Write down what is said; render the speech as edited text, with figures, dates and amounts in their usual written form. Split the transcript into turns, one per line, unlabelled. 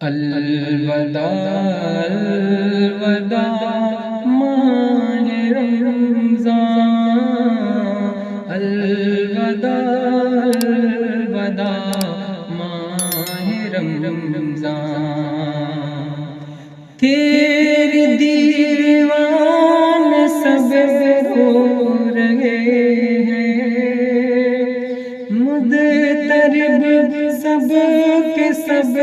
الوداع الوداع ماہ رمضان، الوداع الوداع ماہ رمضان، تیری دیوان سب رو رہے ہیں، مضطرب سب کے سب